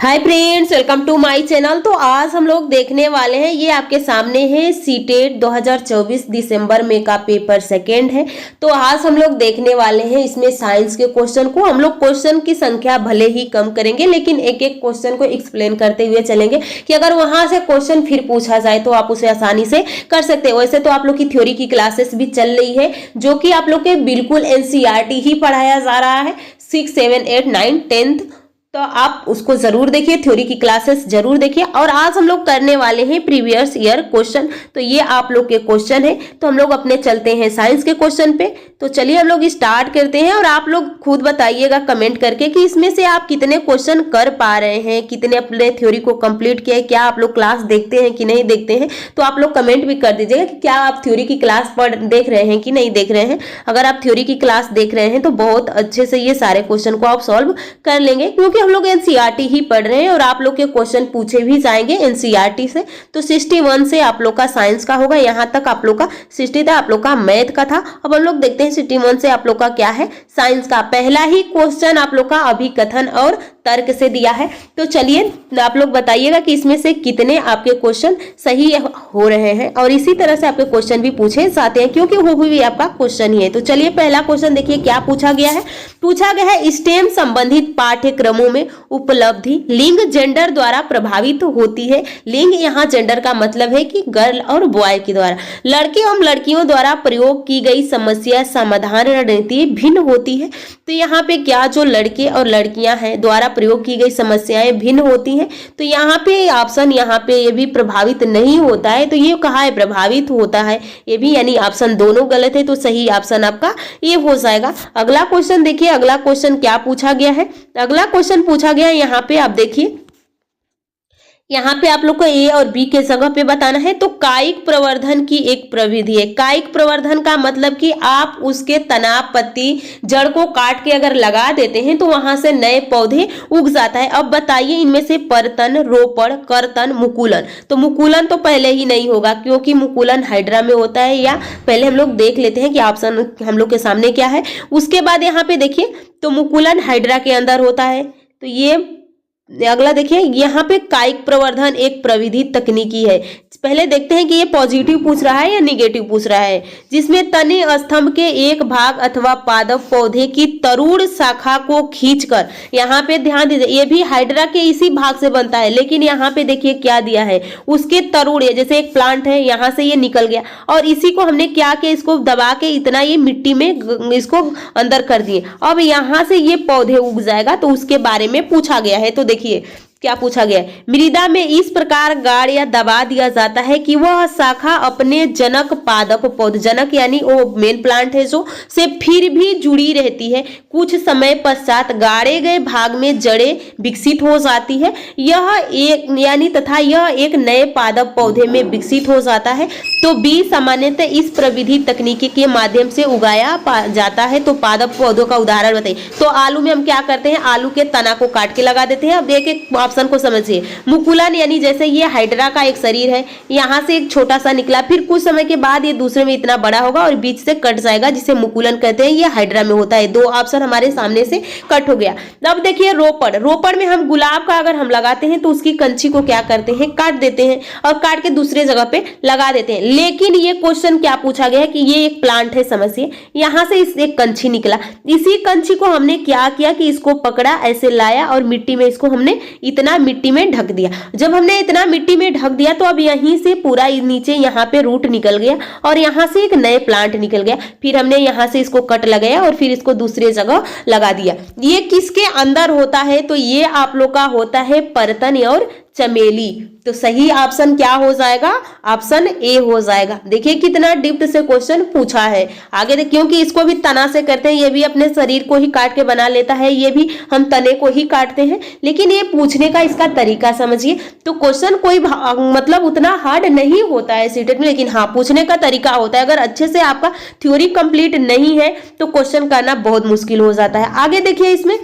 Hi friends, welcome to my channel. तो आज हम लोग देखने वाले हैं, ये आपके सामने है सीटेट 2024 दिसंबर में का पेपर सेकंड है। तो आज हम लोग देखने वाले हैं इसमें साइंस के क्वेश्चन को। हम लोग क्वेश्चन की संख्या भले ही कम करेंगे, लेकिन एक एक क्वेश्चन को एक्सप्लेन करते हुए चलेंगे कि अगर वहां से क्वेश्चन फिर पूछा जाए तो आप उसे आसानी से कर सकते हैं। वैसे तो आप लोग की थ्योरी की क्लासेस भी चल रही है, जो कि आप लोग के बिल्कुल एनसीईआरटी ही पढ़ाया जा रहा है 6, 7, 8, 9, 10। तो आप उसको जरूर देखिए, थ्योरी की क्लासेस जरूर देखिए। और आज हम लोग करने वाले हैं प्रीवियस ईयर क्वेश्चन। तो ये आप लोग के क्वेश्चन है। तो हम लोग अपने चलते हैं साइंस के क्वेश्चन पे। तो चलिए हम लोग स्टार्ट करते हैं और आप लोग खुद बताइएगा कमेंट करके कि इसमें से आप कितने क्वेश्चन कर पा रहे हैं, कितने अपने थ्योरी को कंप्लीट किया है, क्या आप लोग क्लास देखते हैं कि नहीं देखते हैं। तो आप लोग कमेंट भी कर दीजिएगा कि क्या आप थ्योरी की क्लास देख रहे हैं कि नहीं देख रहे हैं। अगर आप थ्योरी की क्लास देख रहे हैं तो बहुत अच्छे से ये सारे क्वेश्चन को आप सॉल्व कर लेंगे, क्योंकि हम लोग एनसीईआरटी ही पढ़ रहे हैं और आप लोग के क्वेश्चन पूछे भी जाएंगे एनसीईआरटी से। तो 61 से आप लोग का साइंस का होगा, यहाँ तक आप लोग का 60 था, आप लोग का मैथ का था। अब हम लोग देखते हैं 61 से आप लोग का क्या है साइंस का। पहला ही क्वेश्चन आप लोग का अभिकथन और तर्क से दिया है। तो चलिए आप लोग बताइएगा कि इसमें से कितने आपके क्वेश्चन सही हो रहे हैं, और इसी तरह से आपके क्वेश्चन भी पूछे जाते हैं, क्योंकि वो भी आपका क्वेश्चन ही है। तो चलिए पहला क्वेश्चन देखिए क्या पूछा गया है। पूछा गया है स्टेम संबंधित पाठ्यक्रमों में उपलब्धि लिंग जेंडर द्वारा प्रभावित होती है। लिंग यहाँ जेंडर का मतलब है कि गर्ल और बॉय के द्वारा, लड़के एवं लड़कियों द्वारा प्रयोग की गई समस्या समाधान रणनीति भिन्न होती है। तो यहाँ पे क्या जो लड़के और लड़कियां हैं द्वारा प्रयोग की गई समस्याएं भिन्न होती हैं। तो यहाँ पे ऑप्शन यहाँ पे ये भी प्रभावित नहीं होता है, तो ये कहा है प्रभावित होता है, ये भी यानी ऑप्शन दोनों गलत है। तो सही ऑप्शन आपका ये हो जाएगा। अगला क्वेश्चन देखिए, अगला क्वेश्चन क्या पूछा गया है। अगला क्वेश्चन पूछा गया है यहाँ पे, आप देखिए यहाँ पे आप लोग को ए और बी के जगह पे बताना है। तो कायिक प्रवर्धन की एक प्रविधि है। कायिक प्रवर्धन का मतलब कि आप उसके तना पत्ती जड़ को काट के अगर लगा देते हैं तो वहां से नए पौधे उग जाता है। अब बताइए इनमें से परतन, रोपण, कर्तन, मुकुलन। तो मुकुलन तो पहले ही नहीं होगा, क्योंकि मुकुलन हाइड्रा में होता है। या पहले हम लोग देख लेते हैं कि ऑप्शन हम लोग के सामने क्या है। उसके बाद यहाँ पे देखिए तो मुकुलन हाइड्रा के अंदर होता है। तो ये अगला देखिए यहाँ पे कायिक प्रवर्धन एक प्रविधि तकनीकी है। पहले देखते हैं कि ये पॉजिटिव पूछ रहा है या निगेटिव पूछ रहा है। जिसमें तने स्तंभ के एक भाग अथवा पादप पौधे की तरुण शाखा को खींचकर, यहाँ पे ध्यान दीजिए ये भी हाइड्रा के इसी भाग से बनता है, लेकिन यहाँ पे देखिए क्या दिया है, उसके तरुण, जैसे एक प्लांट है यहाँ से ये निकल गया और इसी को हमने क्या किया, इसको दबा के इतना ये मिट्टी में इसको अंदर कर दिए। अब यहाँ से ये पौधे उग जाएगा। तो उसके बारे में पूछा गया है। तो देखिए क्या पूछा गया है। मृदा में इस प्रकार गाड़ या दबा दिया जाता है कि वह शाखा अपने जनक पादप पौधे, जनक यानी वो मेन प्लांट है जो, से फिर भी जुड़ी रहती है। कुछ समय पश्चात गाड़े गए भाग में जड़ें विकसित हो जाती है। यह एक यानी तथा यह एक नए पादप पौधे में विकसित हो जाता है। तो बीज सामान्यतः इस प्रविधि तकनीकी के माध्यम से उगाया जाता है। तो पादप पौधों का उदाहरण बताइए। तो आलू में हम क्या करते हैं, आलू के तना को काट के लगा देते हैं। अब एक एक ऑप्शन को समझिए। मुकुलन यानी जैसे ये हाइड्रा का एक शरीर है, यहाँ से एक छोटा सा निकला, फिर कुछ समय के बाद ये दूसरे में इतना बड़ा होगा और बीच से कट जाएगा, जिसे मुकुलन कहते हैं। ये हाइड्रा में होता है। दो ऑप्शन हमारे सामने से कट हो गया। अब देखिए रोपण। रोपण में हम गुलाब का अगर हम लगाते हैं तो उसकी कंची को क्या करते हैं, काट देते हैं और काट के दूसरे जगह पे लगा देते हैं। लेकिन ये क्वेश्चन क्या पूछा गया है कि ये एक प्लांट है, समझिए यहाँ से इस एक कंची निकला, इसी कंची को हमने क्या किया कि इसको पकड़ा, ऐसे लाया और मिट्टी में इसको हमने इतना मिट्टी में ढक दिया। जब हमने इतना मिट्टी में ढक दिया तो अब यहीं से पूरा नीचे यहाँ पे रूट निकल गया और यहाँ से एक नए प्लांट निकल गया। फिर हमने यहाँ से इसको कट लगाया और फिर इसको दूसरे जगह लगा दिया। ये किसके अंदर होता है, तो ये आप लोग का होता है परतन और चमेली। तो सही ऑप्शन क्या हो जाएगा, ऑप्शन ए हो जाएगा। देखिए कितना डिप्थ से क्वेश्चन पूछा है। आगे देखिए, क्योंकि इसको भी तना से करते हैं, ये भी अपने शरीर को ही काट के बना लेता है, ये भी हम तने को ही काटते हैं। लेकिन ये पूछने का इसका तरीका समझिए। तो क्वेश्चन कोई मतलब उतना हार्ड नहीं होता है सीटेट में, लेकिन हाँ पूछने का तरीका होता है। अगर अच्छे से आपका थ्योरी कंप्लीट नहीं है तो क्वेश्चन करना बहुत मुश्किल हो जाता है। आगे देखिए इसमें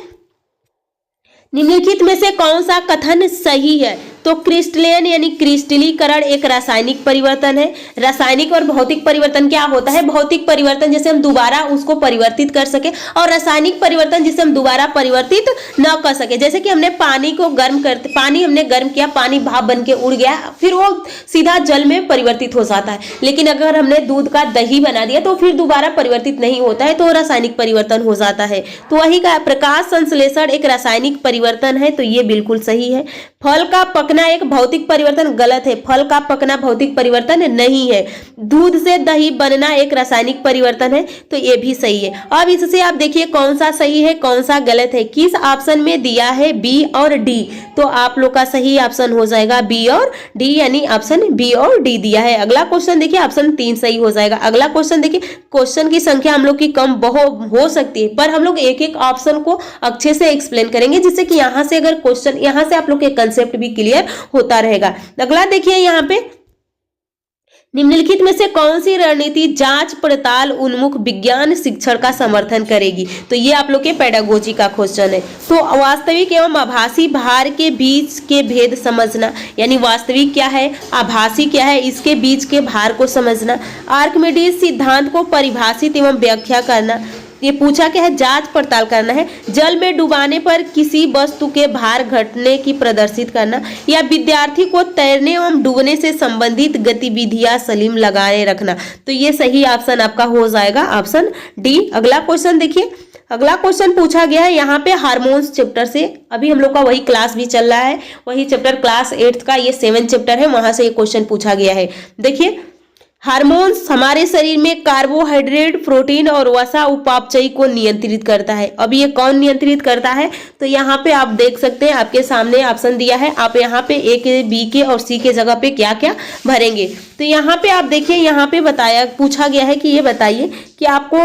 निम्नलिखित में से कौन सा कथन सही है। तो तो क्रिस्टलेन यानी क्रिस्टलीकरण एक रासायनिक परिवर्तन है। रासायनिक और भौतिक परिवर्तन क्या होता है? भौतिक परिवर्तन जैसे हम दोबारा उसको परिवर्तित कर सके, और रासायनिक परिवर्तन जिसे हम दोबारा परिवर्तित न कर सके। जैसे कि हमने पानी को गर्म करते, पानी हमने गर्म किया, पानी भाप बन के उड़ गया, फिर वो सीधा जल में परिवर्तित हो जाता है। लेकिन अगर हमने दूध का दही बना दिया तो फिर दोबारा परिवर्तित नहीं होता है, तो रासायनिक परिवर्तन हो जाता है। तो वही का प्रकाश संश्लेषण एक रासायनिक परिवर्तन है, तो ये बिल्कुल सही है। फल का पकना एक भौतिक परिवर्तन, गलत है। फल का पकना भौतिक परिवर्तन नहीं है। दूध से दही बनना एक रासायनिक परिवर्तन है, तो ये भी सही है। अब इससे आप देखिए कौन सा सही है कौन सा गलत है। किस ऑप्शन में दिया है बी और डी, तो आप लोग का सही ऑप्शन हो जाएगा बी और डी, यानी ऑप्शन बी और डी दिया है। अगला क्वेश्चन देखिए, ऑप्शन 3 सही हो जाएगा। अगला क्वेश्चन देखिए, क्वेश्चन की संख्या हम लोग की कम बहुत हो सकती है, पर हम लोग एक एक ऑप्शन को अच्छे से एक्सप्लेन करेंगे, जिससे कि यहाँ से अगर क्वेश्चन, यहाँ से आप लोग के कंसेप्ट भी क्लियर होता रहेगा। अगला देखिए, यहाँ पे निम्नलिखित में से कौन सी रणनीति जांच पड़ताल उन्मुख विज्ञान शिक्षण का समर्थन करेगी? तो ये आप लोग के पेडागोजी का क्वेश्चन है। तो वास्तविक एवं आभासी भार के बीच के भेद समझना, यानी वास्तविक क्या है आभासी क्या है, इसके बीच के भार को समझना। आर्किमिडीज सिद्धांत को परिभाषित एवं व्याख्या करना। ये पूछा क्या है? जांच पड़ताल करना है। जल में डुबाने पर किसी वस्तु के भार घटने की प्रदर्शित करना, या विद्यार्थी को तैरने एवं डूबने से संबंधित गतिविधियां सलीम लगाए रखना। तो ये सही ऑप्शन आपका हो जाएगा ऑप्शन डी। अगला क्वेश्चन देखिए, अगला क्वेश्चन पूछा गया है यहाँ पे हार्मोन्स चैप्टर से। अभी हम लोग का वही क्लास भी चल रहा है, वही चैप्टर क्लास 8 का ये 7 चैप्टर है, वहां से ये क्वेश्चन पूछा गया है। देखिए, हार्मोन्स हमारे शरीर में कार्बोहाइड्रेट, प्रोटीन और वसा उपापचय को नियंत्रित करता है। अब ये कौन नियंत्रित करता है? तो यहाँ पे आप देख सकते हैं, आपके सामने ऑप्शन दिया है। आप यहाँ पे ए के, बी के और सी के जगह पे क्या क्या भरेंगे। तो यहाँ पे आप देखिए, यहाँ पे बताया, पूछा गया है कि ये बताइए कि आपको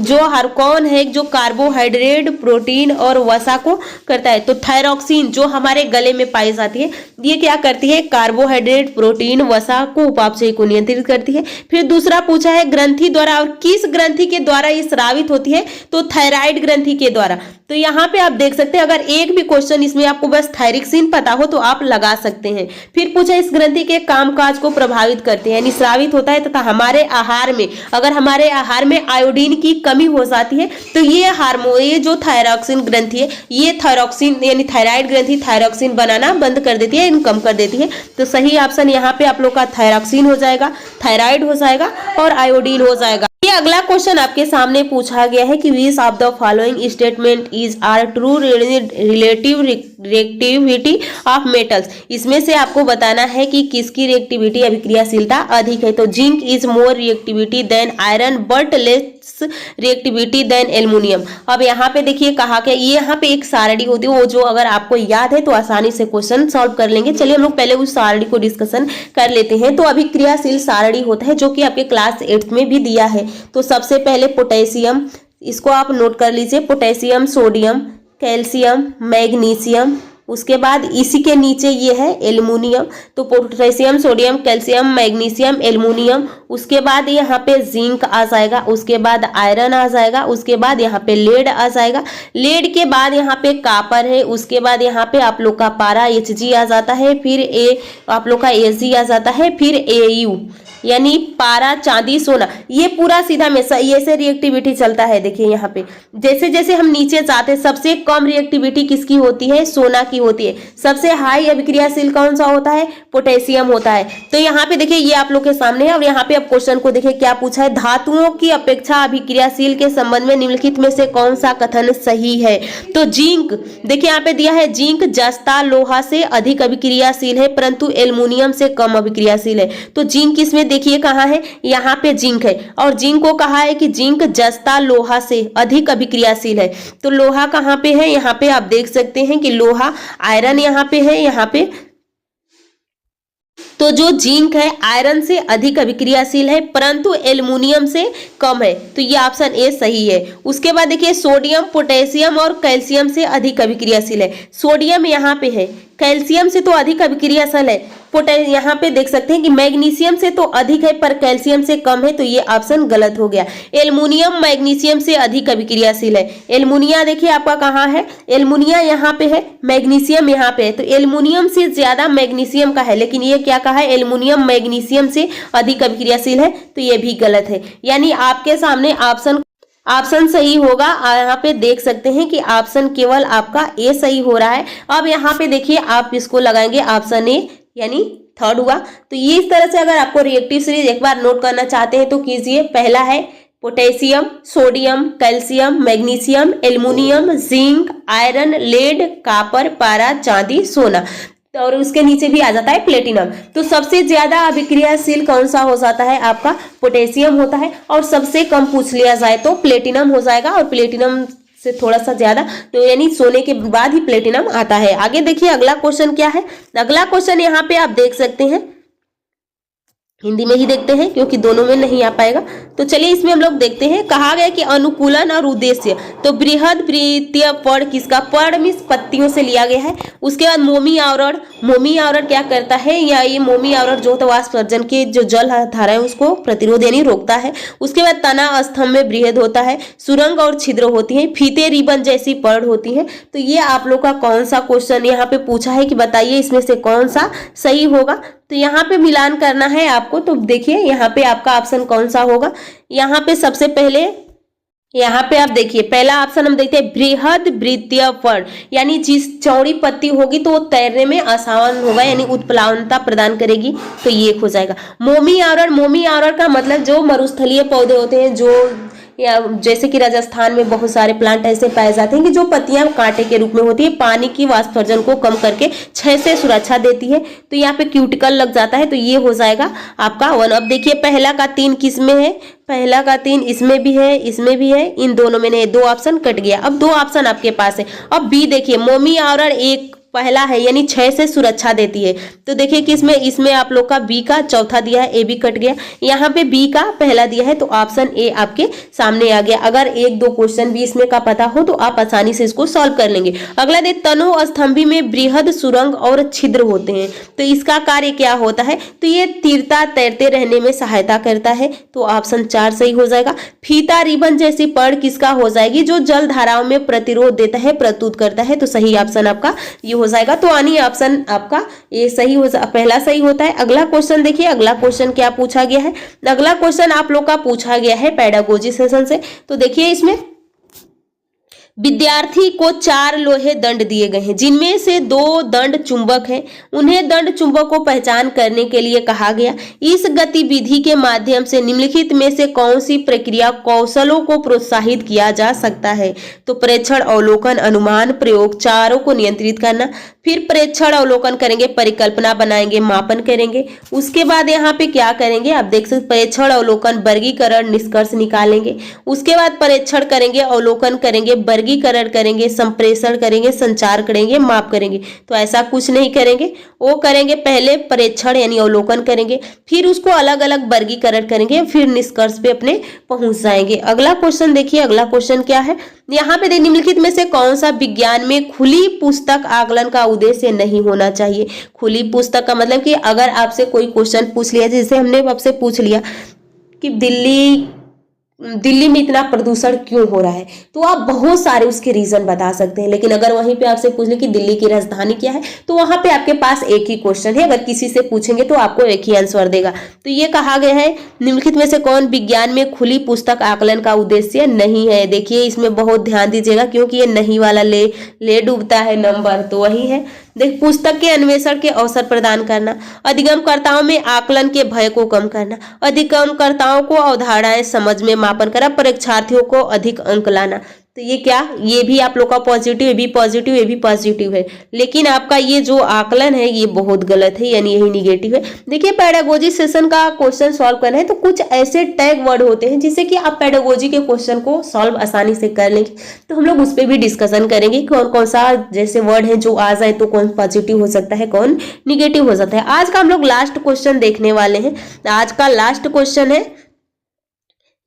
जो हर कौन है जो कार्बोहाइड्रेट, प्रोटीन और वसा को करता है। तो थायरॉक्सिन जो हमारे गले में पाई जाती है, ये क्या करती है? कार्बोहाइड्रेट, प्रोटीन, वसा को उपापचय को नियंत्रित करती है। फिर दूसरा पूछा है ग्रंथि द्वारा, और किस ग्रंथि के द्वारा ये स्रावित होती है? तो थायराइड ग्रंथि के द्वारा। तो यहाँ पे आप देख सकते हैं, अगर एक भी क्वेश्चन इसमें आपको बस थायरिक्सिन पता हो तो आप लगा सकते हैं। फिर पूछा इस ग्रंथि के कामकाज को प्रभावित करते हैं, यानी स्रावित होता है तथा हमारे आहार में, अगर हमारे आहार में आयोडीन की कमी हो जाती है तो ये हार्मोन, ये जो थायरॉक्सिन ग्रंथि है, ये थायरॉक्सिन यानी थायराइड ग्रंथि थायरॉक्सिन बनाना बंद कर देती है, इन कम कर देती है। तो सही ऑप्शन यहाँ पे आप लोग का थायरॉक्सिन हो जाएगा, थायराइड हो जाएगा और आयोडीन हो जाएगा। ये अगला क्वेश्चन आपके सामने पूछा गया है कि which of the following statement is are true relative reactivity of metals. इसमें से आपको बताना है कि किसकी रिएक्टिविटी अभिक्रियाशीलता अधिक है। तो zinc is more reactivity than iron but less reactivity than aluminium. अब यहाँ पे देखिए कहा क्या, ये यहाँ पे एक सारणी होती है, वो जो अगर आपको याद है तो आसानी से क्वेश्चन सॉल्व कर लेंगे। चलिए हम लोग पहले उस सारणी को डिस्कशन कर लेते हैं। तो अभिक्रियाशील सारणी होता है जो कि आपके क्लास 8 में भी दिया है। तो सबसे पहले पोटेशियम, इसको आप नोट कर लीजिए, पोटेशियम, सोडियम, कैल्शियम, मैग्नीशियम, उसके बाद इसी के नीचे ये है एल्युमिनियम। तो potassium, sodium, calcium, magnesium, aluminium, उसके बाद यहाँ पे जिंक आ जाएगा, उसके बाद आयरन आ जाएगा, उसके बाद यहाँ पे लेड आ जाएगा, लेड के बाद यहाँ पे कापर है, उसके बाद यहाँ पे आप लोग का पारा Hg आ जाता है, फिर आप लोग का Ag आ जाता है, फिर Au यानी पारा, चांदी, सोना। ये पूरा सीधा में ये से रिएक्टिविटी चलता है। देखिए यहाँ पे जैसे जैसे हम नीचे जाते हैं, सबसे कम रिएक्टिविटी किसकी होती है? सोना की होती है। सबसे हाई अभिक्रियाशील कौन सा होता है? पोटेशियम होता है। तो यहाँ पे देखिए ये आप लोग के सामने है। और यहाँ पे अब क्वेश्चन को देखिए क्या पूछा है, धातुओं की अपेक्षा अभिक्रियाशील के संबंध में निम्नलिखित में से कौन सा कथन सही है? तो जिंक, देखिए यहाँ पे दिया है जिंक जस्ता लोहा से अधिक अभिक्रियाशील है परंतु एल्युमिनियम से कम अभिक्रियाशील है। तो जिंक इसमें देखिए कहाँ है, यहाँ पे जिंक है, और जिंक को कहा है कि जिंक जस्ता लोहा से अधिक अभिक्रियाशील है। तो लोहा कहाँ पे है? यहाँ पे आप देख सकते हैं कि लोहा, आयरन यहाँ पे है, यहाँ पे तो जो जिंक है आयरन से अधिक अभिक्रियाशील है परंतु एल्युमिनियम से कम है। तो ये ऑप्शन ए सही है। उसके बाद देखिए सोडियम, पोटेशियम और कैल्शियम से अधिक अभिक्रियाशील है। सोडियम यहाँ पे है, कैल्शियम से तो अधिक अभिक्रियाशील है, यहाँ पे देख सकते हैं कि मैग्नीशियम से तो अधिक है पर कैल्शियम से कम है, तो ये ऑप्शन गलत हो गया। एल्युमिनियम मैग्नीशियम से अधिक अभिक्रियाशील है। एल्युमिनिया देखिए आपका कहाँ है, एल्युमिनिया यहाँ पे है, मैग्नीशियम यहाँ पे है, तो एल्युमिनियम से ज्यादा मैग्नीशियम का है, लेकिन ये क्या कहा है, एल्युमिनियम मैग्नीशियम से अधिक अभिक्रियाशील है, तो ये भी गलत है। यानी आपके सामने ऑप्शन सही होगा। यहाँ पे देख सकते हैं कि ऑप्शन केवल आपका ए सही हो रहा है। अब यहाँ पे देखिए आप इसको लगाएंगे ऑप्शन ए, यानी थर्ड हुआ। तो ये इस तरह से अगर आपको रिएक्टिव सीरीज एक बार नोट करना चाहते हैं तो कीजिए। पहला है potassium, sodium, calcium, magnesium, aluminium, zinc, iron, lead, copper, पारा, चांदी, सोना, और उसके नीचे भी आ जाता है प्लेटिनम। तो सबसे ज्यादा अभिक्रियाशील कौन सा हो जाता है, आपका पोटेशियम होता है, और सबसे कम पूछ लिया जाए तो प्लेटिनम हो जाएगा, और प्लेटिनम से थोड़ा सा ज्यादा, तो यानी सोने के बाद ही प्लेटिनम आता है। आगे देखिए अगला क्वेश्चन क्या है। अगला क्वेश्चन यहाँ पे आप देख सकते हैं, हिंदी में ही देखते हैं क्योंकि दोनों में नहीं आ पाएगा। तो चलिए इसमें हम लोग देखते हैं। कहा गया कि अनुकूलन और उद्देश्य, तो बृहद वृत्तीय पड़ किसका, पड़ मीन्स पत्तियों से लिया गया है। उसके बाद मोमी आवरण, मोमी आवरण क्या करता है, या ये मोमी आवरण जो वाष्पसर्जन के जो जल धारा है उसको प्रतिरोध यानी रोकता है। उसके बाद तना स्तंभ में बृहद होता है, सुरंग और छिद्र होती है, फीते रिबन जैसी पड़ होती है। तो ये आप लोग का कौन सा क्वेश्चन यहाँ पे पूछा है कि बताइए इसमें से कौन सा सही होगा। तो यहाँ पे मिलान करना है आपको। तो देखिए यहाँ पे आपका ऑप्शन कौन सा होगा। यहाँ पे सबसे पहले यहाँ पे आप देखिए पहला ऑप्शन हम देखते हैं बृहद वृत्तीय पड़, यानी जिस चौड़ी पत्ती होगी तो वो तैरने में आसान होगा, यानी उत्प्लावनता प्रदान करेगी, तो ये हो जाएगा। मोमी आवरण, मोमी आवरण का मतलब जो मरुस्थलीय पौधे होते हैं, जो या जैसे कि राजस्थान में बहुत सारे प्लांट ऐसे पाए जाते हैं कि जो पत्तियां कांटे के रूप में होती है, पानी की वाष्पसर्जन को कम करके क्षय से सुरक्षा देती है। तो यहाँ पे क्यूटिकल लग जाता है, तो ये हो जाएगा आपका 1। अब देखिए पहला का 3 किस में है, पहला का 3 इसमें भी है, इसमें भी है, इन दोनों में नहीं, 2 ऑप्शन कट गया। अब 2 ऑप्शन आपके पास है। अब बी देखिए, मोमी आवरण एक पहला है यानी क्षय से सुरक्षा देती है। तो देखिए कि इसमें आप लोग का बी का चौथा दिया है, ए भी कट गया। यहाँ पे बी का पहला दिया है, तो ऑप्शन ए आपके सामने आ गया। अगर 1-2 क्वेश्चन भी इसमें का पता हो तो आप आसानी से इसको सॉल्व कर लेंगे। अगला दे तनो स्तंभी में बृहद सुरंग और छिद्र होते हैं, तो इसका कार्य क्या होता है, तो ये तीव्रता तैरते रहने में सहायता करता है, तो ऑप्शन 4 सही हो जाएगा। फीता रिबन जैसी पड़ किसका हो जाएगी, जो जल धाराओं में प्रतिरोध देता है, प्रस्तुत करता है, तो सही ऑप्शन आपका ये हो जाएगा। तो यानी ऑप्शन आपका ये सही हो, पहला सही होता है। अगला क्वेश्चन देखिए, अगला क्वेश्चन क्या पूछा गया है। अगला क्वेश्चन आप लोग का पूछा गया है पेडागोजी सेशन से। तो देखिए इसमें विद्यार्थी को 4 लोहे दंड दिए गए हैं, जिनमें से 2 दंड चुंबक हैं। उन्हें दंड चुंबक को पहचान करने के लिए कहा गया। इस गतिविधि के माध्यम से निम्नलिखित में से कौन सी प्रक्रिया कौशलों को प्रोत्साहित किया जा सकता है, तो प्रेक्षण, अवलोकन, अनुमान, प्रयोग, चारों को नियंत्रित करना। फिर प्रेक्षण अवलोकन करेंगे, परिकल्पना बनाएंगे, मापन करेंगे। उसके बाद यहाँ पे क्या करेंगे आप देख सकते, प्रेक्षण अवलोकन, वर्गीकरण, निष्कर्ष निकालेंगे। उसके बाद प्रेक्षण करेंगे, अवलोकन करेंगे, वर्गीकरण करेंगे, संप्रेषण करेंगे, संचार करेंगे, माप करेंगे। तो ऐसा कुछ नहीं करेंगे, वो करेंगे पहले प्रेक्षण यानी अवलोकन करेंगे, फिर उसको अलग अलग वर्गीकरण करेंगे, फिर निष्कर्ष पे अपने पहुंच जाएंगे। अगला क्वेश्चन देखिए, अगला क्वेश्चन क्या है यहाँ पे निम्नलिखित में से कौन सा विज्ञान में खुली पुस्तक आकलन का उद्देश्य नहीं होना चाहिए। खुली पुस्तक का मतलब कि अगर आपसे कोई क्वेश्चन पूछ लिया, जैसे हमने आपसे पूछ लिया कि दिल्ली में इतना प्रदूषण क्यों हो रहा है, तो आप बहुत सारे उसके रीजन बता सकते हैं। लेकिन अगर वहीं पे आपसे पूछ ले कि दिल्ली की राजधानी क्या है, तो वहां पे आपके पास एक ही क्वेश्चन है, अगर किसी से पूछेंगे तो आपको एक ही आंसर देगा। तो ये कहा गया है निम्नलिखित में से कौन विज्ञान में खुली पुस्तक आकलन का उद्देश्य नहीं है। देखिए इसमें बहुत ध्यान दीजिएगा, क्योंकि ये नहीं वाला ले डूबता है नंबर, तो वही है। देख, पुस्तक के अन्वेषण के अवसर प्रदान करना, अधिगमकर्ताओं में आकलन के भय को कम करना, अधिगमकर्ताओं को अवधारणाएं समझ में मापन करना, परीक्षार्थियों को अधिक अंक लाना। तो ये क्या, ये भी आप लोग का पॉजिटिव, ये भी पॉजिटिव, ये भी पॉजिटिव है। लेकिन आपका ये जो आकलन है ये बहुत गलत है, यानी यही निगेटिव है। देखिए पेडागोजी सेशन का क्वेश्चन सॉल्व करना है तो कुछ ऐसे टैग वर्ड होते हैं जिससे कि आप पेडागोजी के क्वेश्चन को सॉल्व आसानी से कर लेंगे। तो हम लोग उस पर भी डिस्कशन करेंगे कौन कौन सा जैसे वर्ड है जो आ जाए तो कौन पॉजिटिव हो सकता है, कौन निगेटिव हो सकता है। आज का हम लोग लास्ट क्वेश्चन देखने वाले हैं। आज का लास्ट क्वेश्चन है,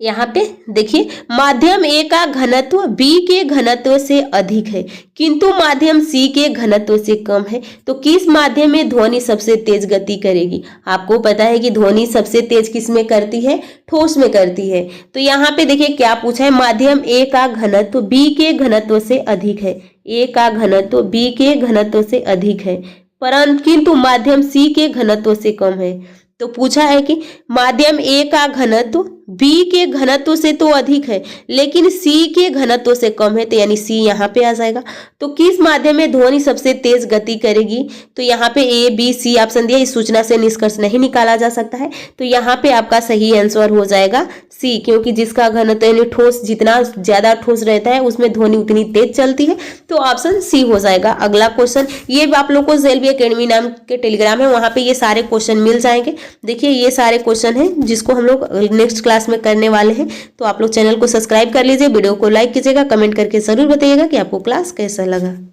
यहाँ पे देखिए, माध्यम ए का घनत्व बी के घनत्व से अधिक है किंतु माध्यम सी के घनत्व से कम है, तो किस माध्यम में ध्वनि सबसे तेज गति करेगी। आपको पता है कि ध्वनि सबसे तेज किस में करती है, ठोस में करती है। तो यहाँ पे देखिए क्या पूछा है, माध्यम ए का घनत्व बी के घनत्व से अधिक है, ए का घनत्व बी के घनत्व से अधिक है परंतु किंतु माध्यम सी के घनत्व से कम है। तो पूछा है कि माध्यम ए का घनत्व बी के घनत्व से तो अधिक है लेकिन सी के घनत्व से कम है, तो यानी सी यहाँ पे आ जाएगा। तो किस माध्यम में ध्वनि सबसे तेज गति करेगी, तो यहाँ पे ए बी सी ऑप्शन दिया, इस सूचना से निष्कर्ष नहीं निकाला जा सकता है। तो यहाँ पे आपका सही आंसर हो जाएगा सी, क्योंकि जिसका घनत्व यानी ठोस जितना ज्यादा ठोस रहता है उसमें ध्वनि उतनी तेज चलती है, तो ऑप्शन सी हो जाएगा। अगला क्वेश्चन, ये आप लोग को जेएलवी एकेडमी नाम के टेलीग्राम है, वहां पे ये सारे क्वेश्चन मिल जाएंगे। देखिए ये सारे क्वेश्चन हैं जिसको हम लोग नेक्स्ट क्लास में करने वाले हैं। तो आप लोग चैनल को सब्सक्राइब कर लीजिए, वीडियो को लाइक कीजिएगा, कमेंट करके जरूर बताइएगा कि आपको क्लास कैसा लगा।